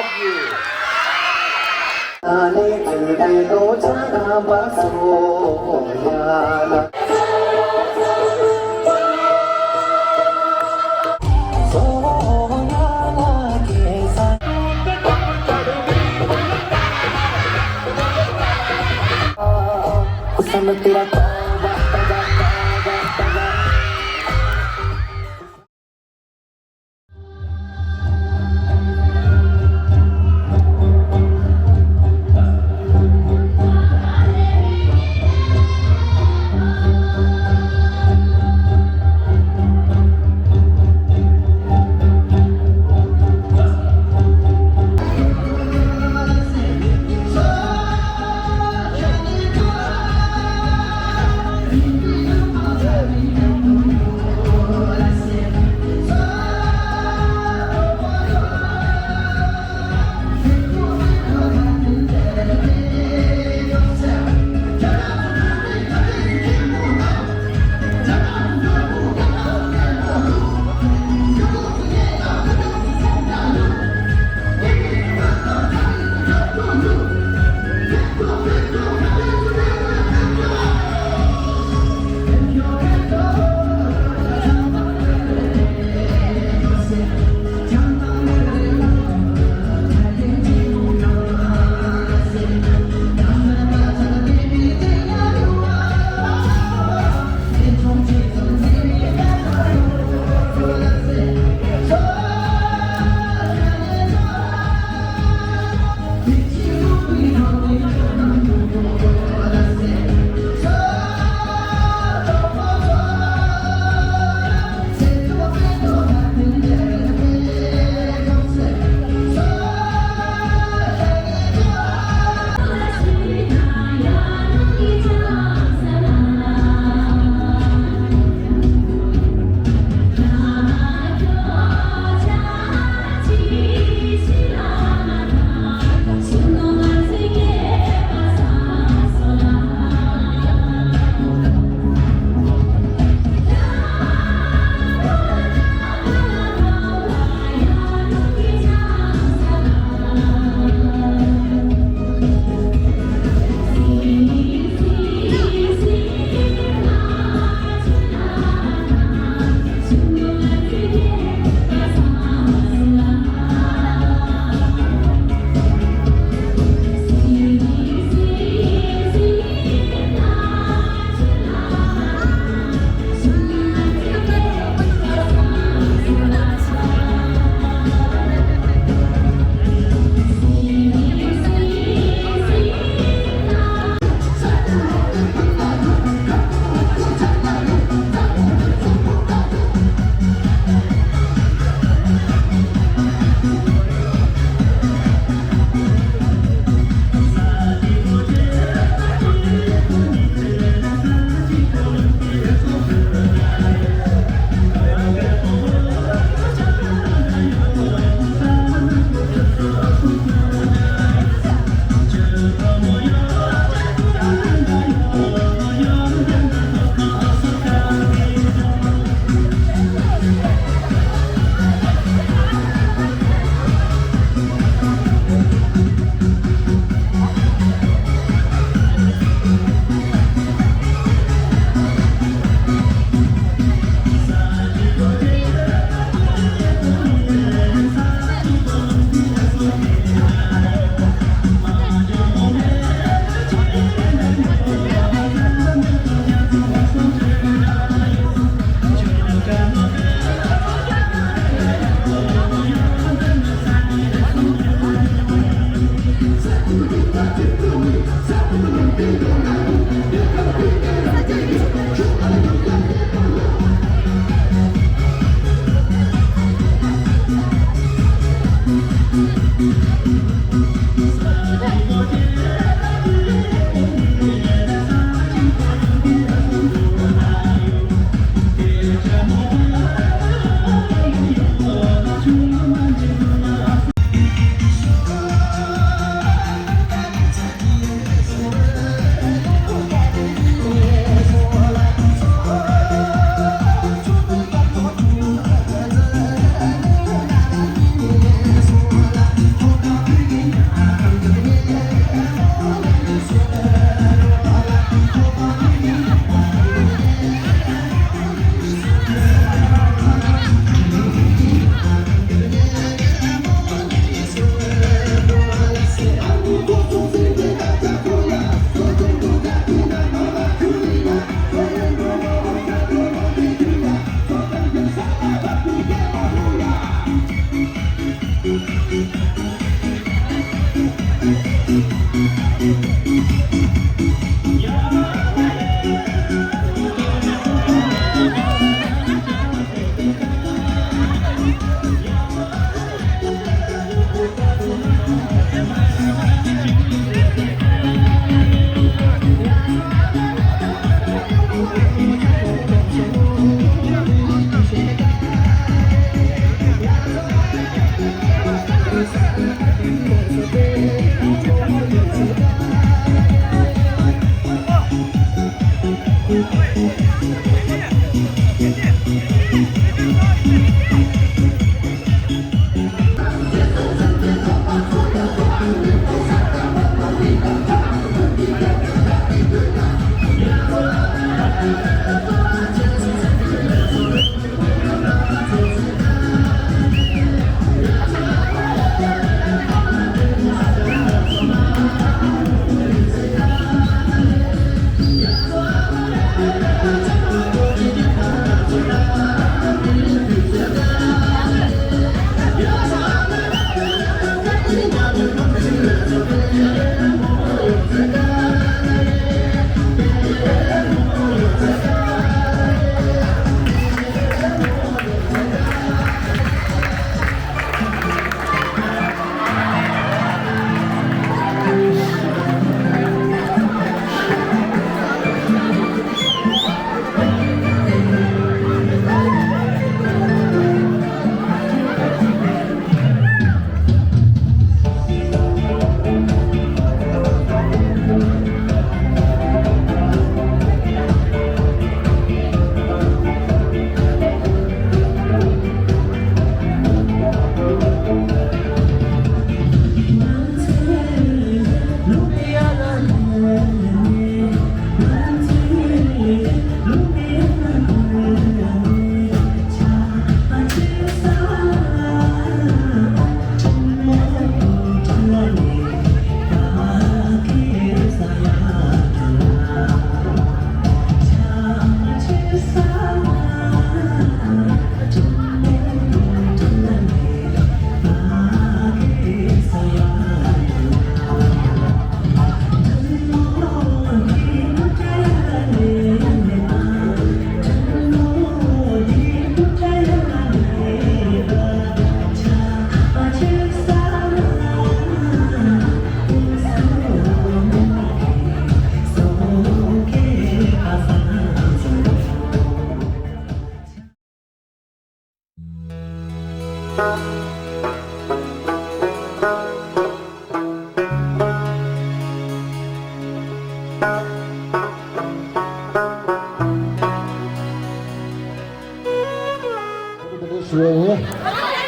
love you.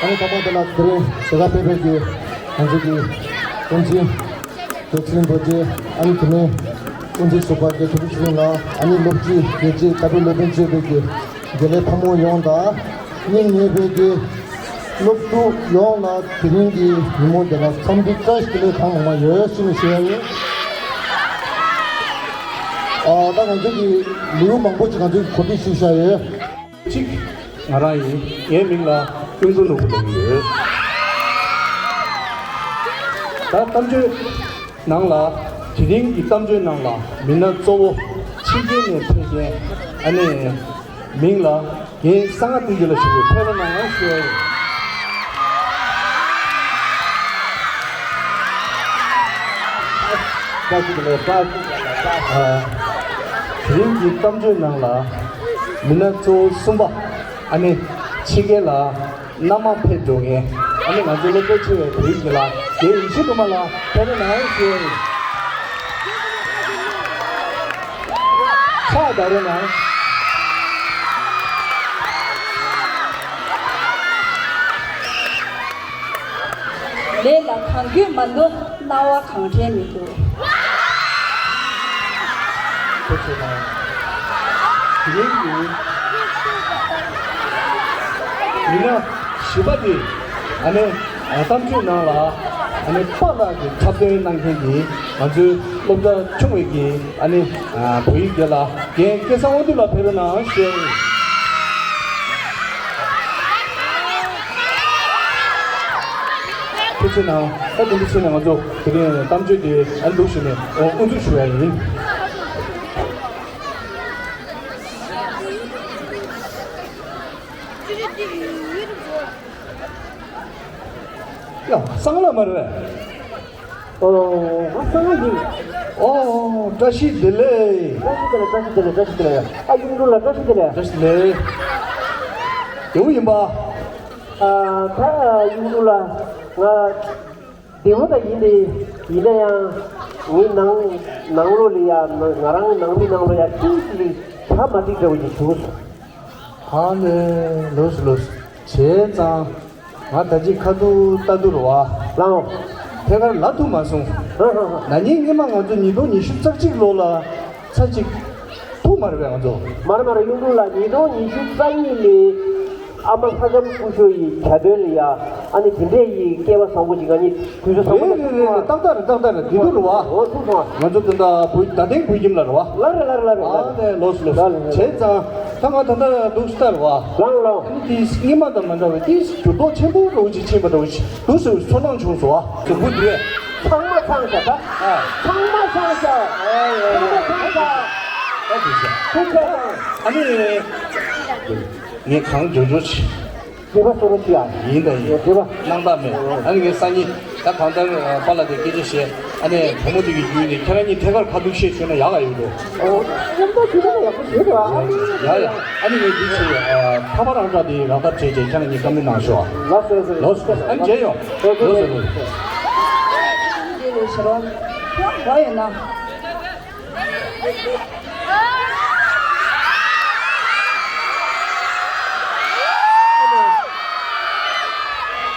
아니 가만들라 그래 제가 배배기 안저기 언제 도치는 거지 아니 그네 언제 소바게 도치는나 아니 높지 되지 답을 높은지 배기 이제 파모 용다 니 배기 높도 용나 드린기 이모데나 섬기까지를 방만 열심히 시행이 나 저기 무료 망보지 가지고 고비 시샤에 직 나라이 예민라 용도로 부르는 다 담주 낭라 지딩 이담주 낭라 민나 쪼 치게네 페게 아니 민라 예 상아들을 시고 패러나가 시에 가지고 지딩 이담주 낭라 민나 쪼 숨바 아니 치게라 나마 페종에 아니 나중에 그치에 보이기라 예 이시도말라 배는 나이스 차다르나 내가 강규만도 나와 강태미도 그치나 지딩이 이나 시바디 아니 담주 나라 아니 빠다기 잡대 난행기 아주 뭔가 총회기 아니 보이게라 예 계산 어디라 베르나 시 그치나 어떤 미치나 먼저 그게 담주디 안도시네 언제 쉬어야지 야, 상라 말해. 상하지 다시 들래. 다시 들려 아 이거라 다시 들려 다시 들래. 여기 봐. 다 이거라 대보다 이래야 이 낭로리야 나랑 낭로야 띠띠 다 맞지 되지 죽었어 아네, 로스. 제자. 다지 카도 따두로와. 라오 내가 나도 마송. 나니 이만 가도 니도 니 십작직 로라. 사직 또 말해 가지고. 말마라 이거라 니도 24일이 아마 사전 부서이 자들이야 아니 근데 이 깨와 사고지간이 구조 사고 땅따라 니도로 와. 좋아 먼저 든다 보이 나댕 보이김라로 와. 라라 네 로스. 제자 당가 단다 노스타로 와. 랑 이 이마다 만나고 이 주도 전부로 오지 전부로 오지. 도서 소랑 중소아. 저 분들이 상마상사다 상마상사 아니 이 강조조치 제가 소리야 인데 대박 낭담에 아니 그 산이 딱 간다는 발라데 끼듯이 아니 부모들이 유인이 계란이 대갈 가득시 주는 야가 이거 좀더 기다려 보세요 야야 아니 왜 이렇게 타바랑 가디 나답지 이제 계란이 감는 나셔 러스 아니 제요 러스 이제는 싫어 와야나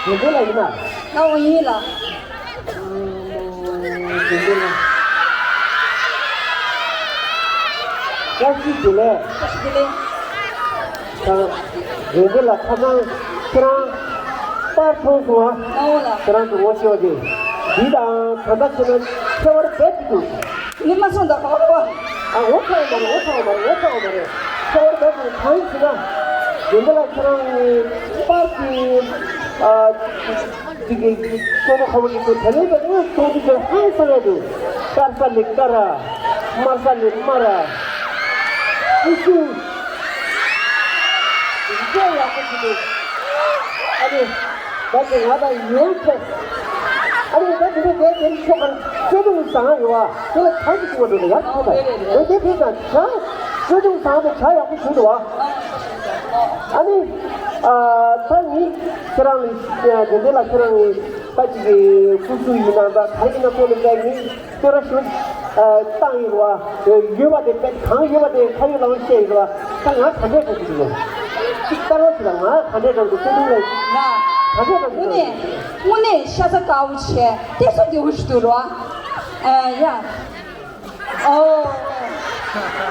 누구라 이나 나 오이라 누구라 야시들래 사실은 누구라 가장 그랑 빠포소아 나오라 그랑 오시오지 니다 가다치는 세월 배지도 니만 손다 가봐 오타오 말해 세월 배지 가인스가 누구라 그랑 빠지 저기 서로 가보니 그 대리가 도둑을 한성해도 딸살리 까라 말살리 마라 이슈 이제 약속이도 아니 나도 나다 이렇게 아니 내 대리처가 저동 상황이 와 내가 다시 죽어도 약속하다 내 대리가 자 저동 상황도 자 약속 주도 와 아니 당이 그런 근데라 그런 빠지게 구수이나다 다이나 보는 게니 그러시면 땅이와 유바데 강 유바데 가요 나올 때가 땅아 간대 거기도 식당을 지나가 간대 거기도 쓰는 나 오늘 샤서 가우치에 계속 되우시더라 야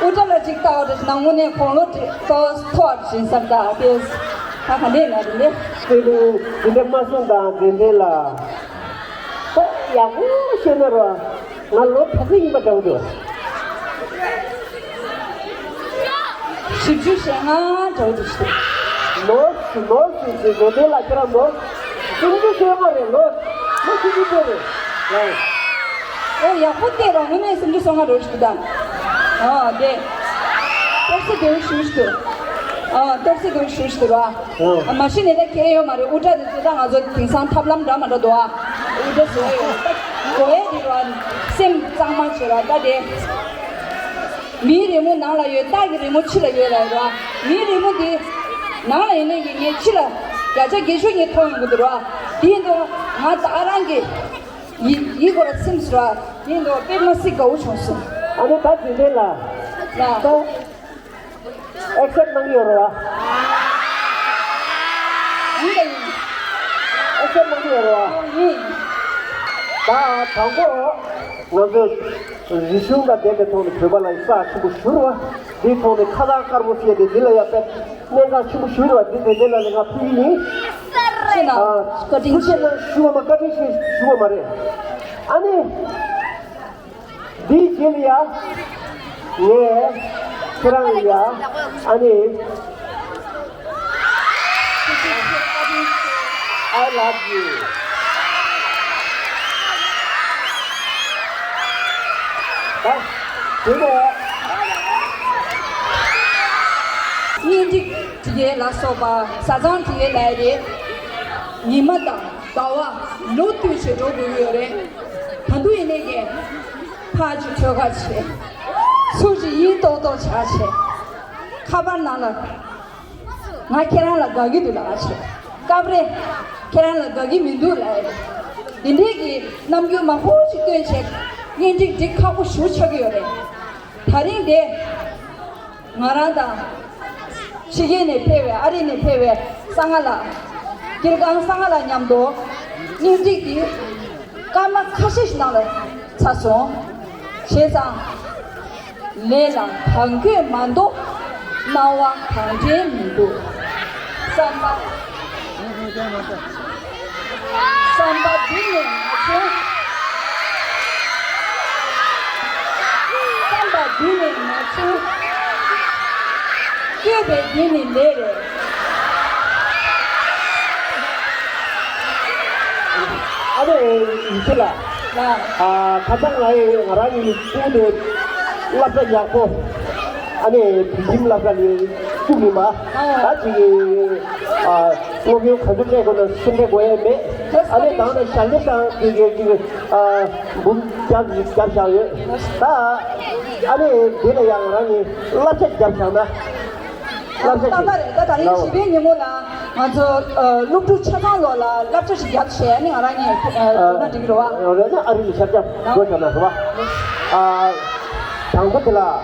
우리가 직다오듯 나무네 콜로트 또 스토어진 삼다 비스 하간데 나는데 그리고 근데 마선다 근데라 야구 시너라 날로 타기 받아오도 십주생아 저주시 노스 근데라 그럼 뭐 근데 세마래 너 그게 야 호텔로 오늘 심주성아 로시다 네 택시 배우시시도 택시 배우시시도라 마신에 개요 말이 우자도 지장 아주 등산 탑람 담아도와 우자서 거에 이런 셈 장만처라 다데 미리모 나라요 다기리모 치라요라라 미리모디 나라에는 이게 치라 야자 계속이 통한 거더라 뒤도 마 다란게 이거를 심스라 뒤도 빼면서 오셨어 아니 다 진짜라 나 또 액션 망이어라 액션 망이어라 다 당고 너도 리슈가 되게 돈 개발할 사 치고 쉬어와 네 돈에 카다 까르고시에 들려야 돼 내가 치고 쉬어와 네 내가 내가 피니 나 거딩 그때는 쉬어만 까지시 쉬어 말해 아니 네 제리야 예 그랑이야 아니 I love you 자 그래 니디 뒤에 라소바 사장 뒤에 라이데 니마다 다와 로투시 로고요레 한두이네게 파주 쳐가치 소지 이도도 차체 카반나라 나 계란라 가기도 나치 까브레 계란라 가기 민두라 인데기 남겨 마호지 되체 인디 디카고 쇼쳐기요레 다른데 마라다 시계네 패외 아리네 패외 상할라 길강 상할라 냠도 인디기 까마 카시시나라 차소 세상 레랑 방괴 만도 나와 방괴 민도 삼바 비네 마초 삼바 비네 마초 깨베 비네 레레 아니 이슬라 가장 나의 나라니 뿌드 랍자 야고 아니 비짐 랍자니 꾸미마 아직 소비오 가족에거는 신뢰고에매 아니 나는 살렸다 그게 문자 잡샤요 다 아니 내가 양라니 랍자 잡샤나 따다래 따다래 집에 니모나 먼저 룩도 차상로라 랍자시 잡셔 니 알아니 나 되기로와 어레나 아리 잡자 그거잖아 봐 당고들라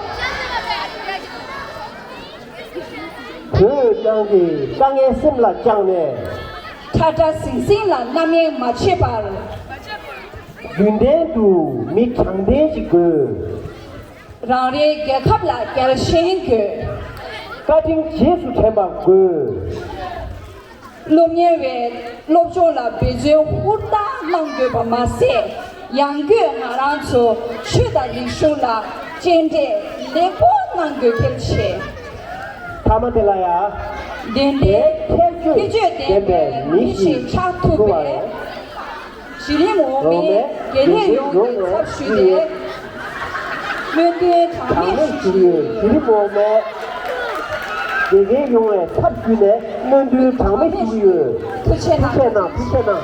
그 장기 땅에 심라 장네 타타 싱싱라 남에 마치바 윤대도 미 강대지 그 라레 게캅라 게르셴게 가팅 제수 제방 그 롬예웨 롭조라 베제 후다 망게 바마세 양게 나란소 쉐다리 쇼라 젠데 레고 망게 켈체 타마텔라야 덴데 피제 덴데 미시 차투베 시리모메 게네용 삽슈데 멘데 강의 타메 주의 그리고에 되게 용에 삽주네 너들 강의 주의 투체나 부채나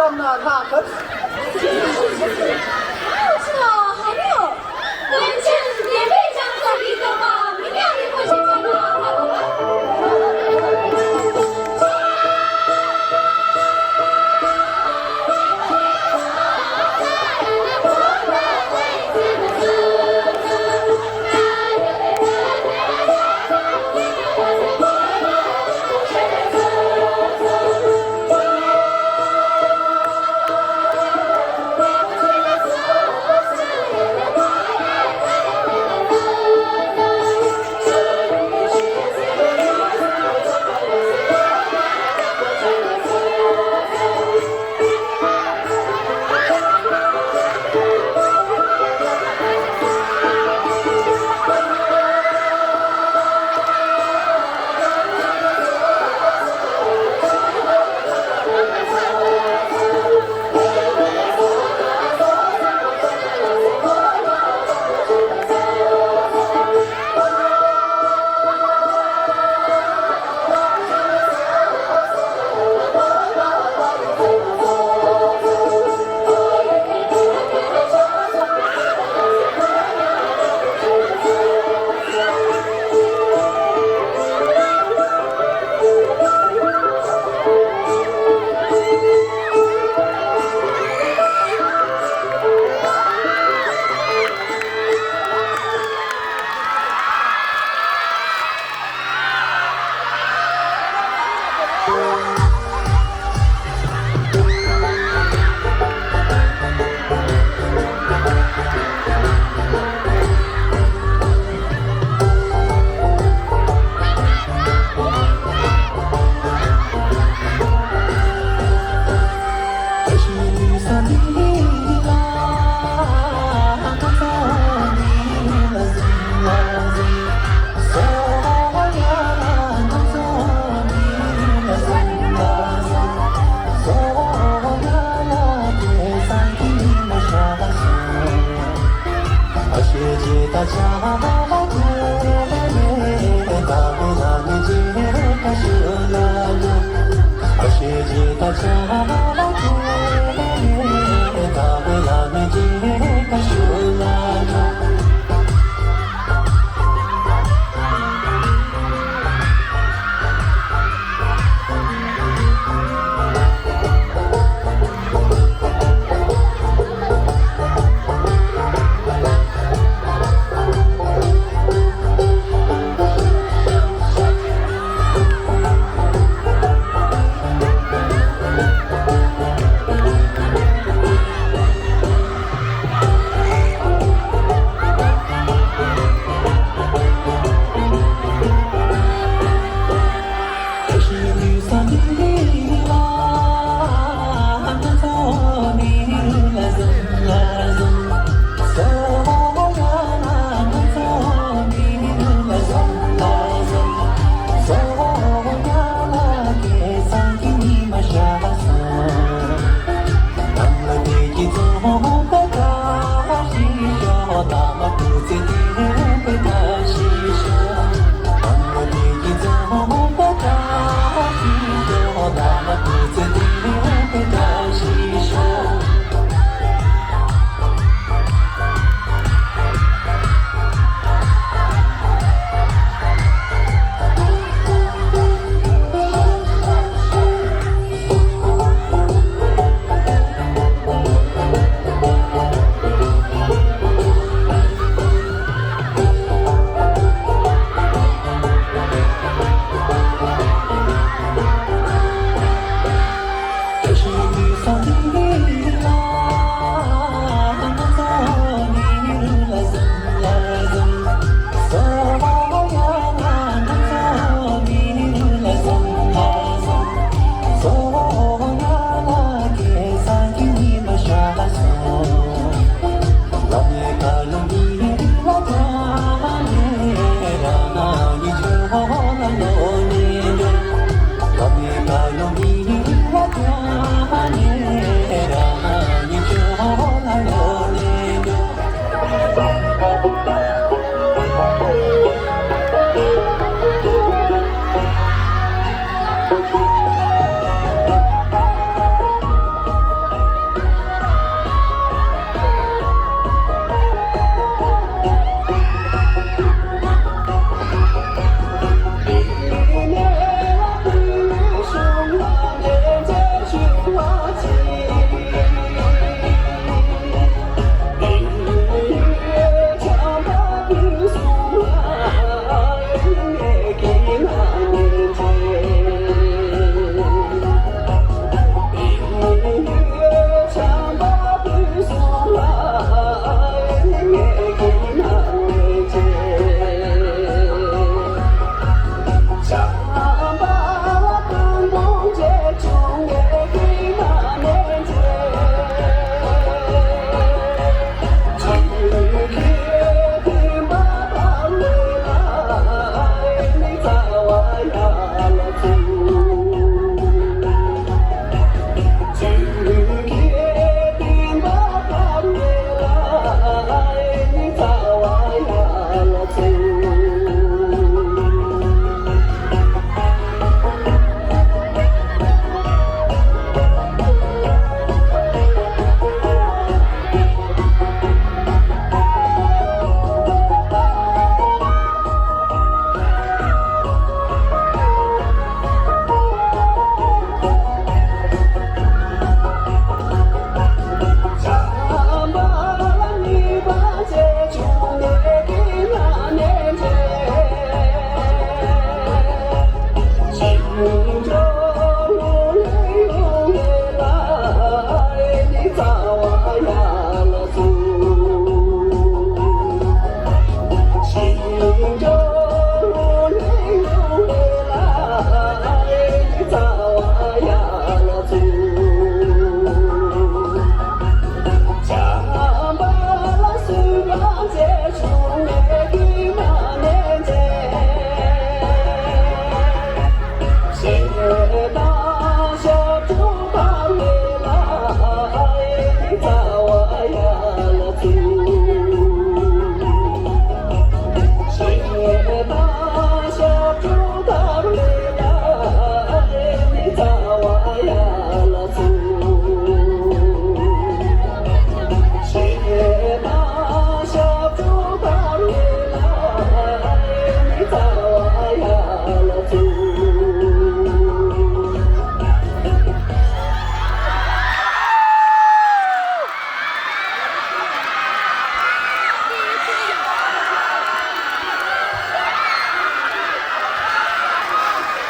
上呢，那可是吗？还没有，文件也被这样子离走吗？明天你会先讲吗？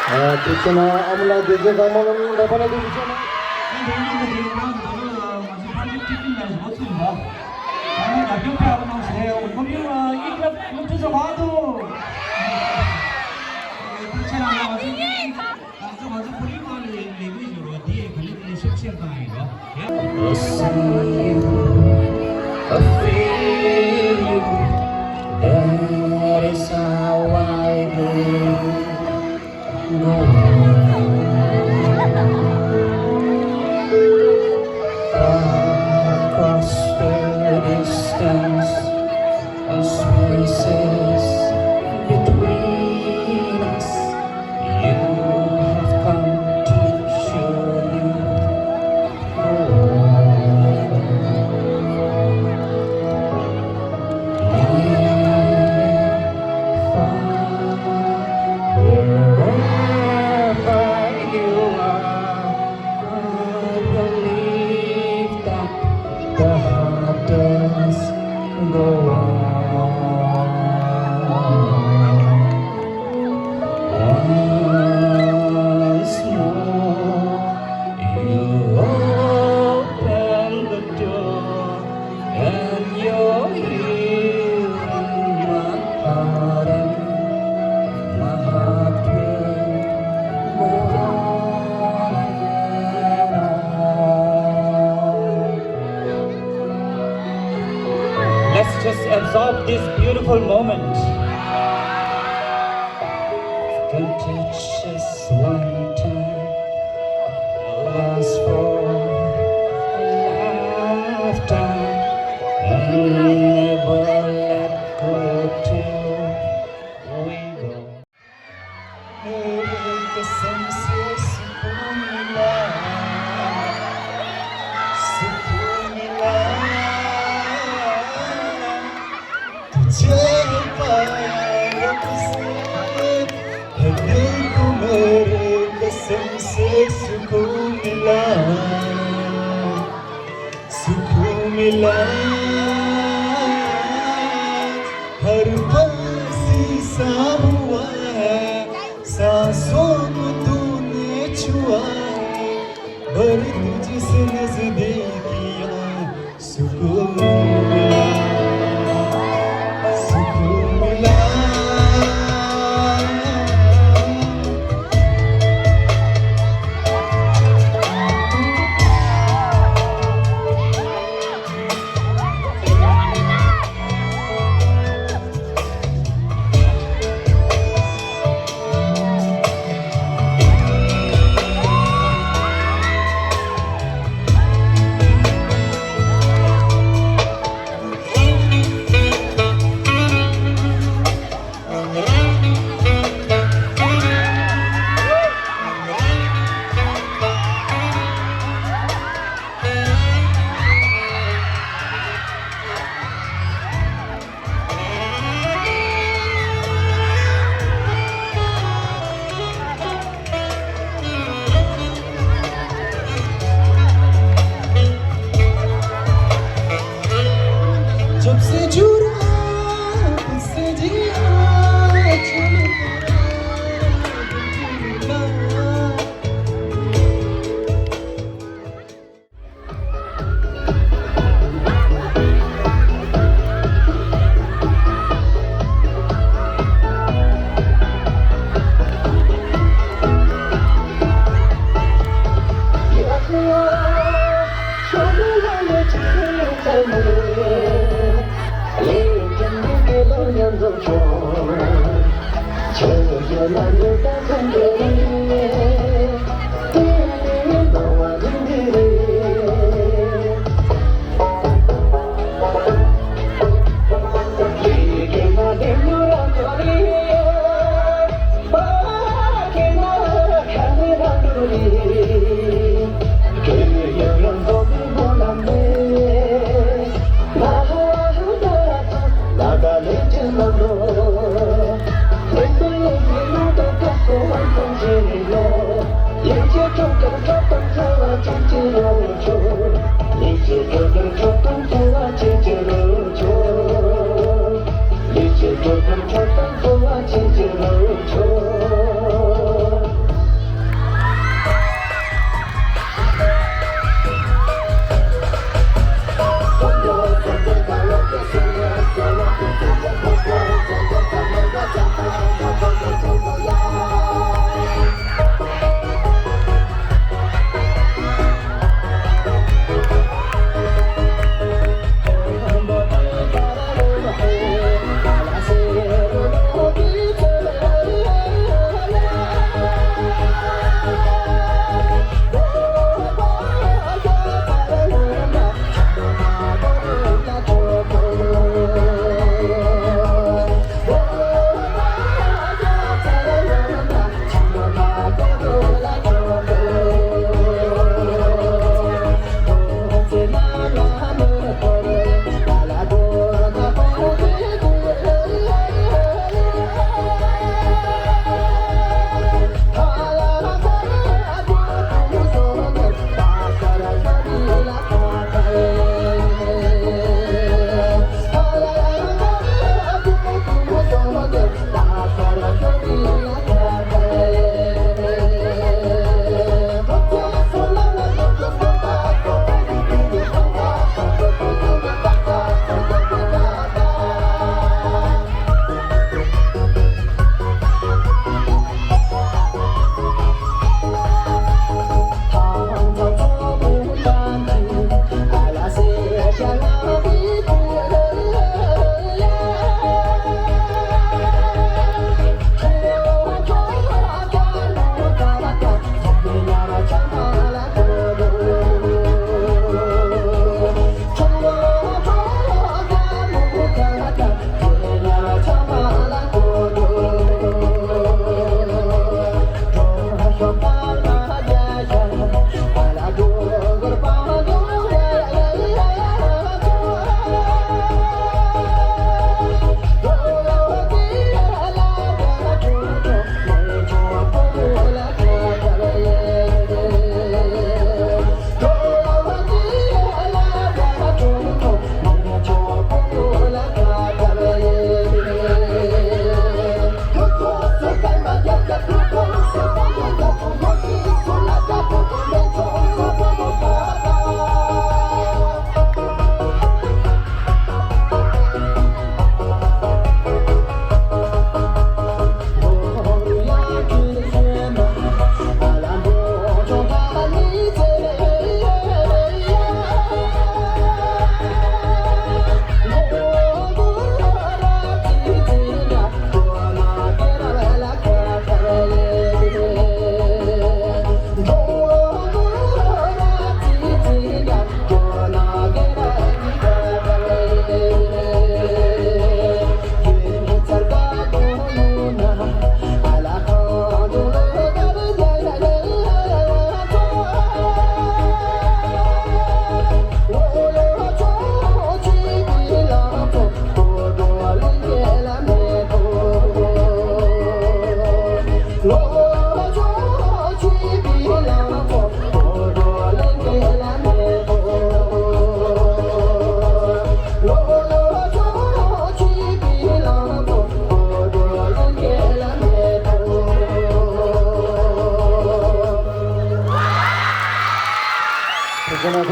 그렇잖아. 아무나 되지 가면은 가만히 되잖아. That is how I live. Across the distance and spaces between us, you have come to show Let's just absorb this beautiful moment. Don't touch us one time, last for a lifetime, and never let go till we go. कसम से सुकून मिला, सुकून मिला, तुझे पाया रब से, है दिल को मेरे कसम से सुकून मिला, सुकून मिला, हर पल शीशा हुआ है, सांसों को तूने छुआ है, भर तुझसे नजदीकियां, सुकून मिला, सुकून मिला। जब से जुड़ा तुझसे जिया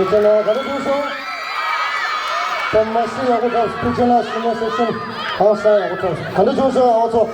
괜찮아 가르쳐줘 덤마스하고 괜찮아 스무 세션 하우스하고 가르쳐줘 어서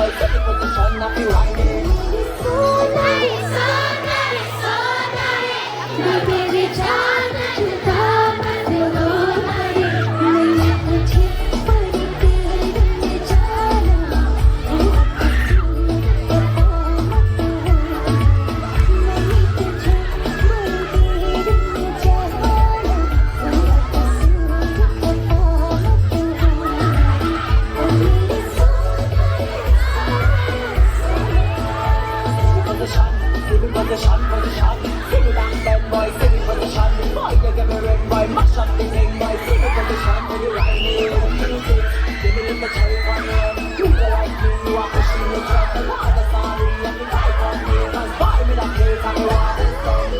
boy, take the position of the whining. Position, sing it down, bad boy, sing it position. Boy, they get me red boy, mash up the thing, boy, sing it position for the whining. Give me little cherry on me, you go like me, you are pushing me drop. The water sorry, and the guy on me, 'cause boy, me that place and the water come.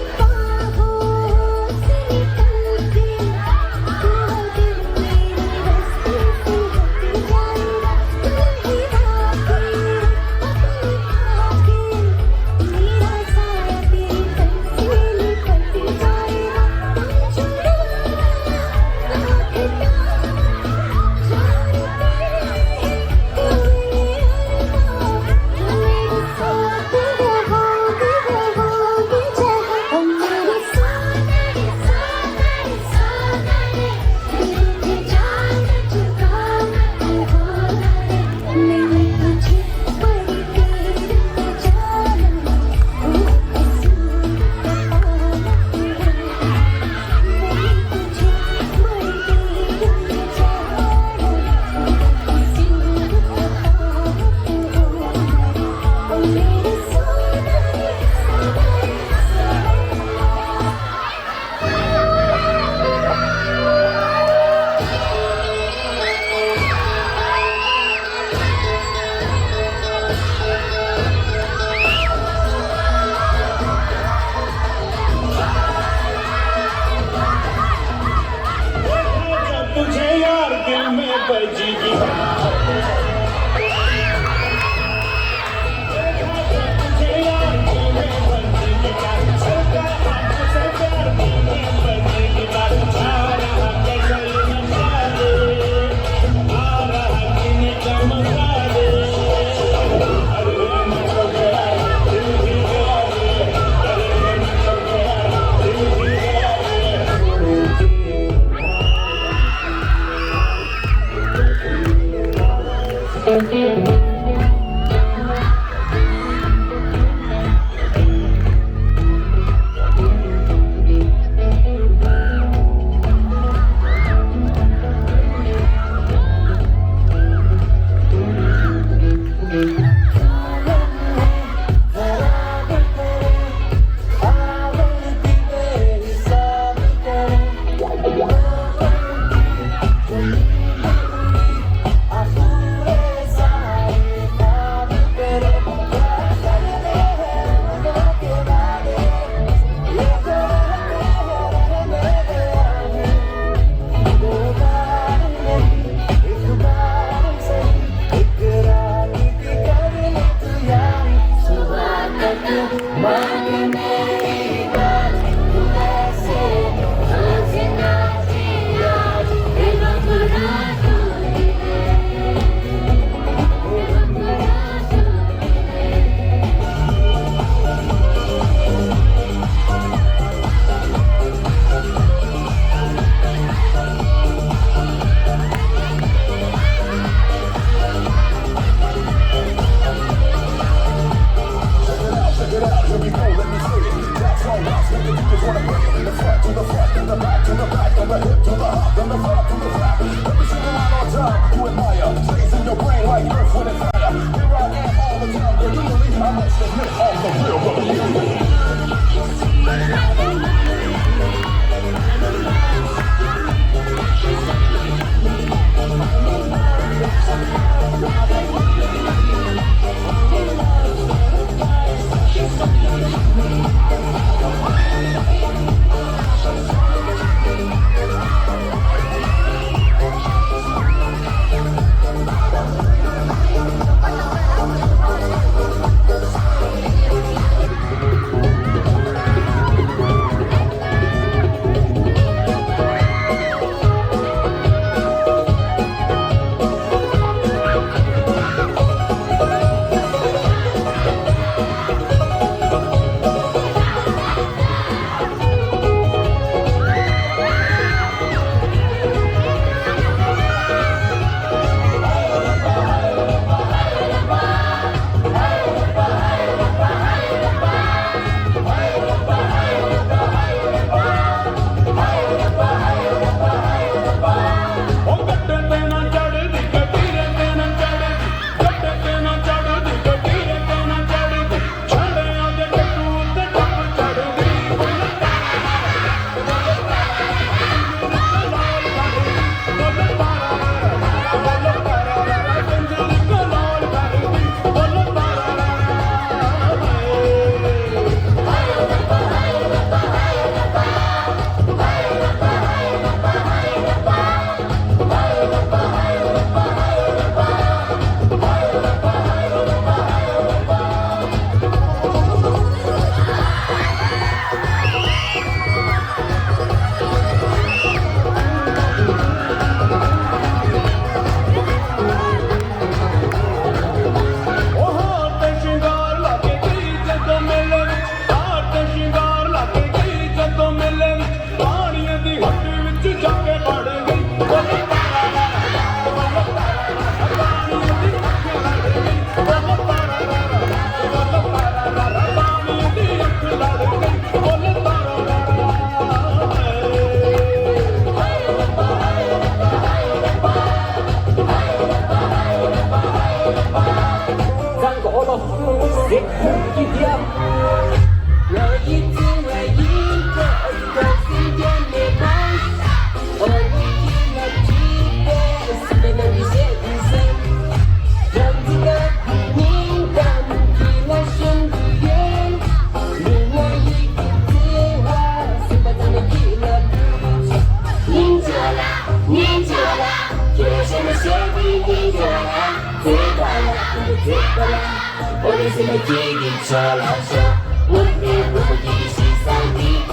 어디서나 되긴 잘하셔 원내 부부끼리 시상이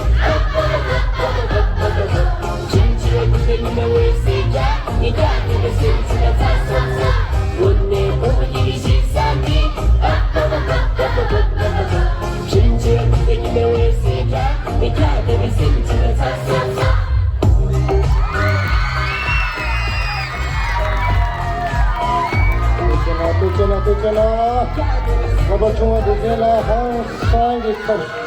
진지한 무대님의 월세가 네가 되는 승지가 탔었어 원내 부부끼리 시상이 진지한 무대님의 월세가 네가 되는 승지가 탔었어 तो चला अब बच्चों को देला हाँ side कर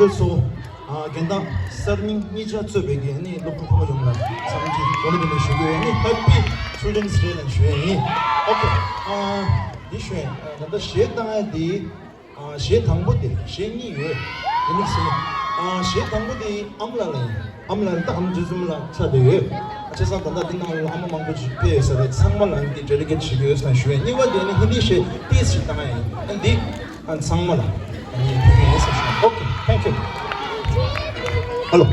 so genda sarming nija tsubege ni lopu pho yongla samji one de shuge ni happy children's day and shue okay di shue da she da di she thang bo de she ni yue ni se she thang bo de amla ta am juzumla cha de chesa da da din na am mang bo ji pe sa de sangmal an di jere ge chi ge sa shue ni wa de ni hindi she ti si ta mai and di an sangmal okay thank you hello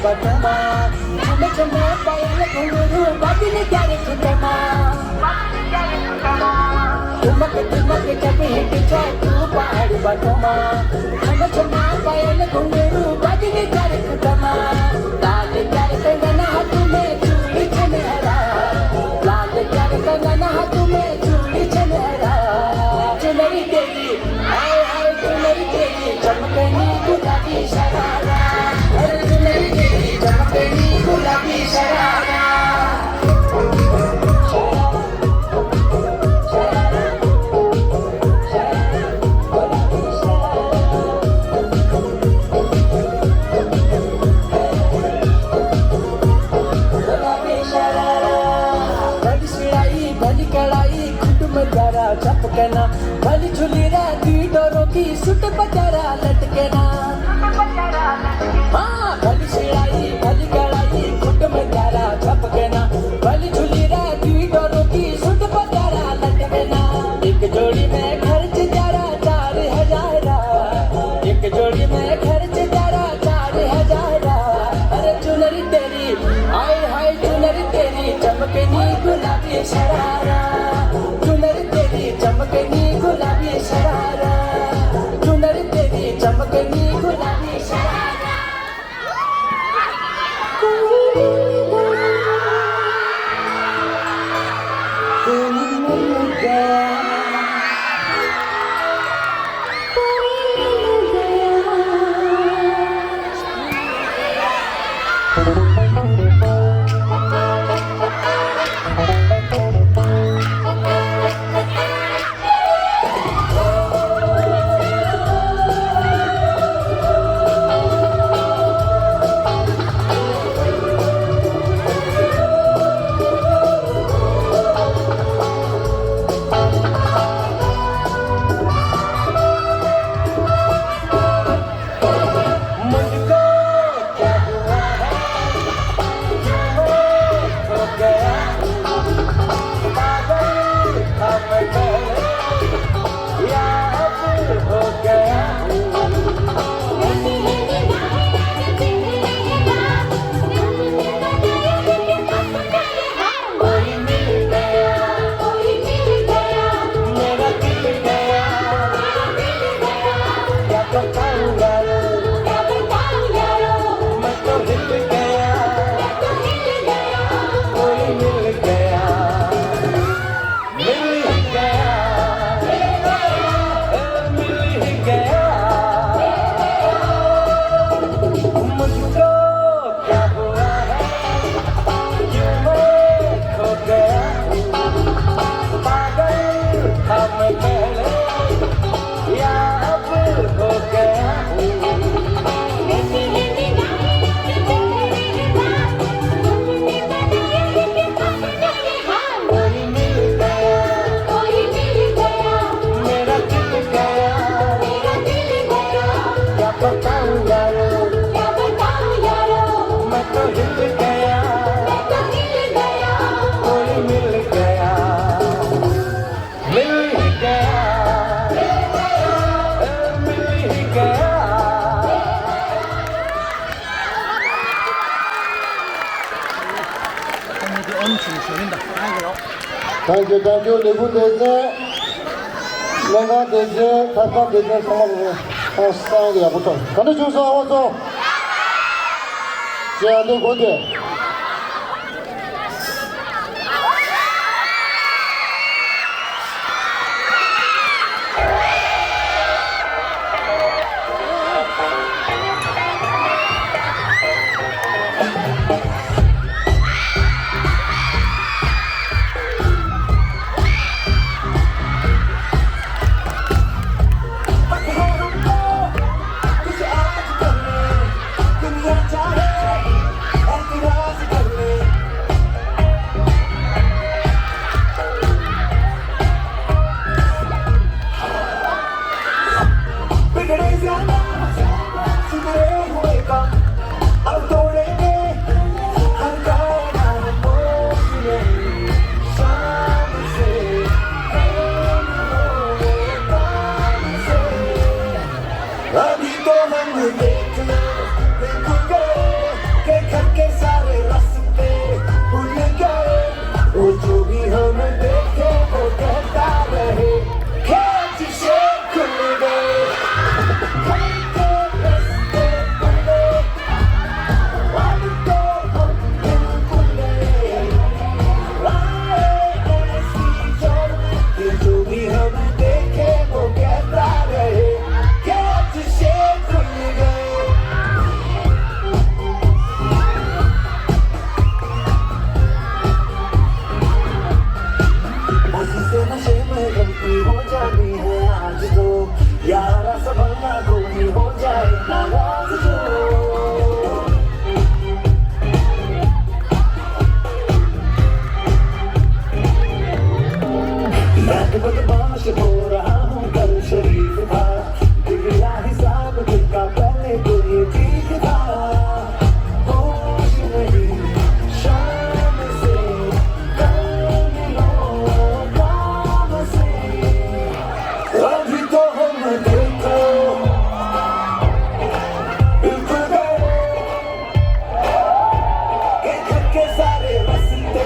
batoma chuma chuma payal gunguru badine kyare kutama tumak jab hit jaye tu pahad batoma chuma chuma payal gunguru badine kyare kutama laal kyare kangana hath mein chuli chhara लाल प्यारे कंगना हाथ में चूड़ी चमेरा चुनरी तेरी हाय हाय चुनरी तेरी चमकनी गुलाबी शरारा अरे चुनरी तेरी चमकनी गुलाबी शरारा चपकना भली झुली रहती डोरों की सुट बजारा लटकना हाँ भली सिलाई भली कड़ाई खुट में जारा चपकना भली झुली रहती डोरों की सुट बजारा लटकना एक जोड़ी में खर्च जारा 4,000 एक जोड़ी में खर्च जारा 4,000 अरे चुनरी तेरी हाय हाय चुनरी तेरी चमकनी गुलाबी शरारा चमकनी गुलाबी शरारा चुनरी तेरी चमकनी गुलाबी शरारा कोई मिल गया Thank you, Lebu Deze, Lenga Deze, Tata Deze, Samadhi, Sangya Buton. Can you choose also? Jayadu Gode. दुनिया चाहे भी हमें देखे वो कहता रहे कि आज शेर खुल गए उसी से नशे में गलती हो जाती है आज तो यारा संभलना कोई हो जाए नाराज जो बदमाश हो रहा हूँ कल शरीफ था बिगड़ा हिसाब जिसका पहले तो ये ठीक था होश नहीं शाम से कल मिलो काम से अभी तो हम देखो बिल्कुल गए के घर के सारे रस्ते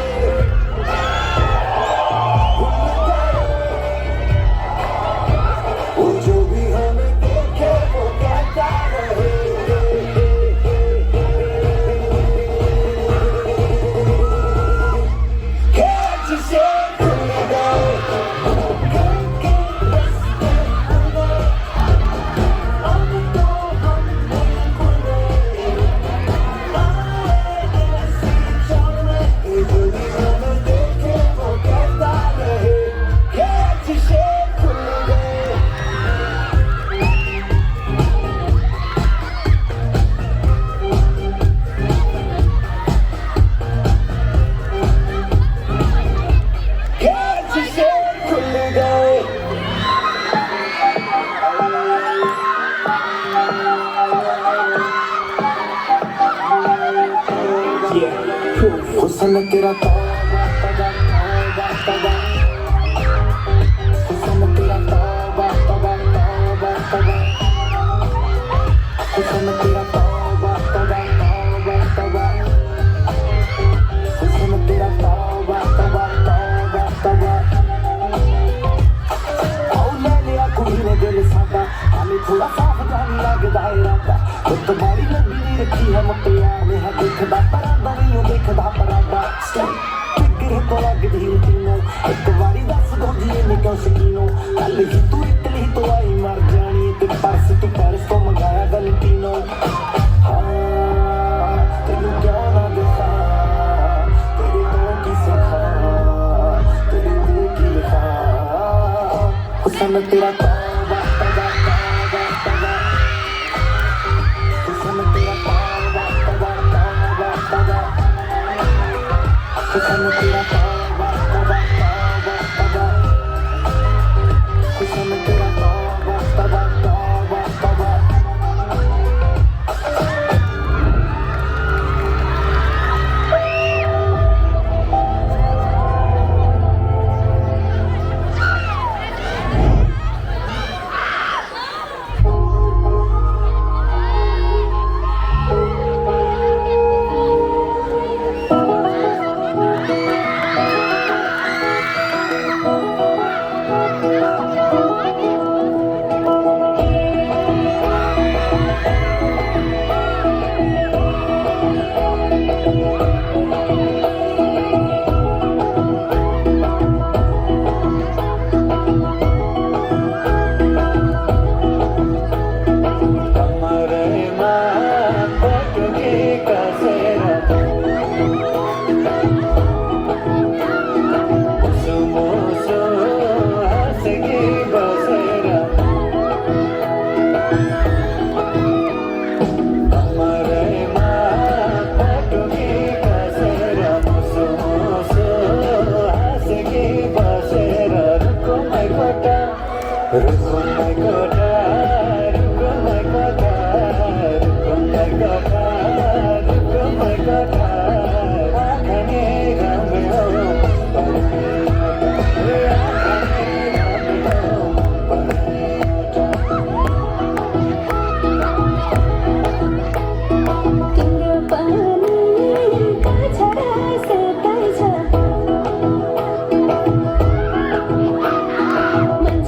जो भी हमें देखे वो कहता रहे कि आज से खुल गए के रास्ते खुले अब तो हम खुले आए ऐसी जाने जो भी हमें देखे वो कहता रहे कि आज से खुल गए हुस्न तेरा तौबा तौबा तौबा तौबा हुस्न तेरा तौबा तौबा तौबा तौबा हुस्न तेरा तौबा तौबा तौबा तौबा हुस्न तेरा तौबा तौबा तौबा तौबा औले लिया कुड़ी ने दिल सादा हमें थोड़ा साफ जान लगदा है राता तो बारी लंबी नहीं रखी है मुटियार ने है देखदा परांदा नहीं देखदा परांदा फिक्र तो लगदी रूटीनो एक बारी दस दो जी ने क्यों शकीनो कल ही तू इटली तो आई मर जानी ते परस तू पेरिस तो मंगाया गलतीनो हाँ तेनू क्यों ना दिखा तेरे तो की सिखा तेरे दिल की लिखा हुस्न तेरा तौबा तौबा तौबा तौबा हुस्न तेरा तौबा तौबा तौबा तौबा हुस्न तेरा तौबा तौबा तौबा तौबा हुस्न तेरा तौबा तौबा तौबा तौबा मन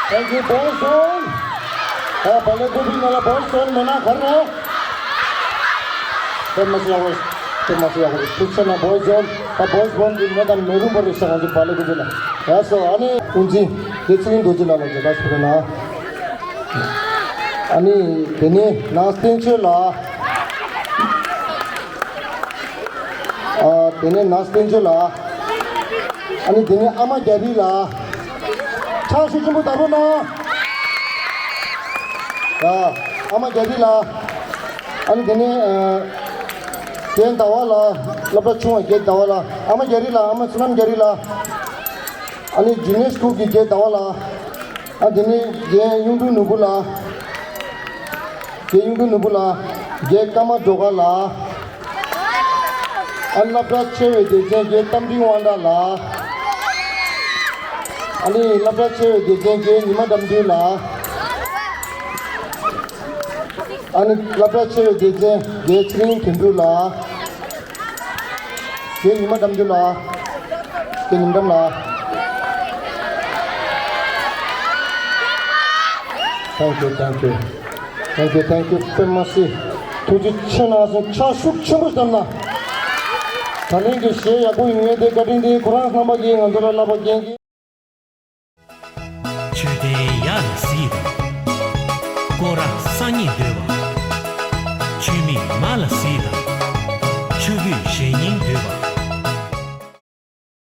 Thank you, Boston. पहले तो भी मेरा Boston मना कर रहा है. तो मसला हो. ठीक से ना Boston. Boys बंद दिन में तो मेरू पर रिश्ता है जो पहले तो बिना. ऐसा आने उनकी कितनी दो जना लगे बस फिर ना. आने देने नाश्ते चला. देने नाश्ते चला. आने देने आमा jadi lah. Chashu cuma tahu na, ya, ama jadi lah, ani kini kian tahu lah, lepas cuma kian tahu lah, ama jadi lah, ama senang jadi lah, ani jenis tu kian tahu lah, ani kian yung tu nubu lah, kian kama joga lah, ani lepas cewek kian tamping wanda lah. Ani lepas cewek dia lima damdu lah. Ani lepas cewek dia sering tindu lah. Dia lima damdu lah. Dia lima lah. Thank you. Termasih tujuh cina casuk cembus damna. Kali ini saya aku ingin dekatkan di Quran nama geng antara laba geng. 주대야 시바 고라 산이 되와